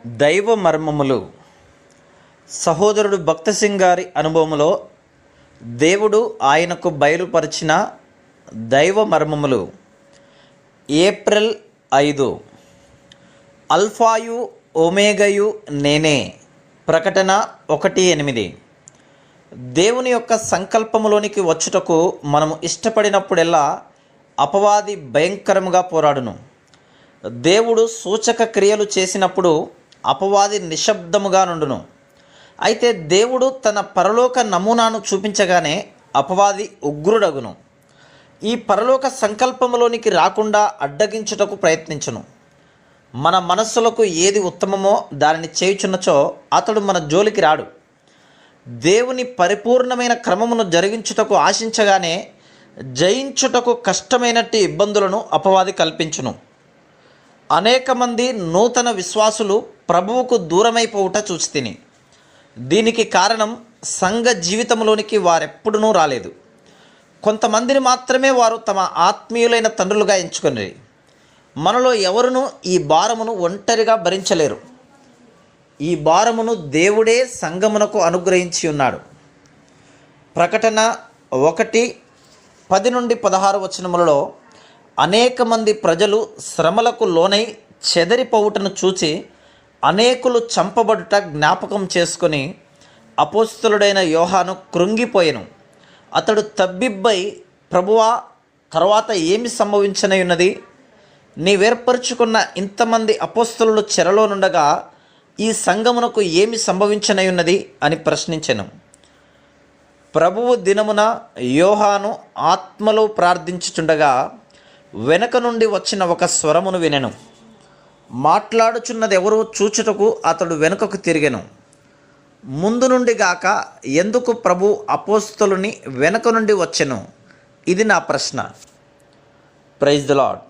దైవ మర్మములు. సహోదరుడు భక్త సింగ్ గారి అనుభవంలో దేవుడు ఆయనకు బయలుపరిచిన దైవ మర్మములు. ఏప్రిల్ 5. అల్ఫాయు ఒమేగయు నేనే. ప్రకటన 1:8. దేవుని యొక్క సంకల్పములోనికి వచ్చుటకు మనము ఇష్టపడినప్పుడెల్లా అపవాది భయంకరముగా పోరాడును. దేవుడు సూచక క్రియలు చేసినప్పుడు అపవాది నిశ్శబ్దముగా నుండును. అయితే దేవుడు తన పరలోక నమూనాను చూపించగానే అపవాది ఉగ్రుడగును. ఈ పరలోక సంకల్పములోనికి రాకుండా అడ్డగించుటకు ప్రయత్నించును. మన మనస్సులకు ఏది ఉత్తమమో దానిని చేయుచున్నచో అతడు మన జోలికి రాడు. దేవుని పరిపూర్ణమైన క్రమమును జరిగించుటకు ఆశించగానే జయించుటకు కష్టమైనట్టి ఇబ్బందులను అపవాది కల్పించును. అనేక మంది నూతన విశ్వాసులు ప్రభువుకు దూరమైపోవుట చూచితిని. దీనికి కారణం సంఘ జీవితంలోనికి వారెప్పుడూ రాలేదు. కొంతమందిని మాత్రమే వారు తమ ఆత్మీయులైన తండ్రులుగా ఎంచుకుని, మనలో ఎవరునూ ఈ భారమును ఒంటరిగా భరించలేరు. ఈ భారమును దేవుడే సంఘమునకు అనుగ్రహించి ఉన్నాడు. ప్రకటన 1:10-16 అనేక మంది ప్రజలు శ్రమలకు లోనై చెదరిపోవుటను చూచి అనేకులు చంపబడుట జ్ఞాపకం చేసుకొని అపోస్తలుడైన యోహాను కృంగిపోయెను. అతడు తబ్బిబ్బై, ప్రభువా, తర్వాత ఏమి సంభవించనయున్నది? నీవేర్పరచుకున్న ఇంతమంది అపోస్తలులు చెరలో నుండగా ఈ సంఘమునకు ఏమి సంభవించనయున్నది అని ప్రశ్నించెను. ప్రభువు దినమున యోహాను ఆత్మలో ప్రార్థించుచుండగా వెనక నుండి వచ్చిన ఒక స్వరమును వినెను. మాట్లాడుచున్నది ఎవరో చూచుటకు అతడు వెనుకకు తిరిగెను. ముందు నుండి గాక ఎందుకు ప్రభు అపోస్తలుని వెనక నుండి వచ్చెను? ఇది నా ప్రశ్న. Praise the lord.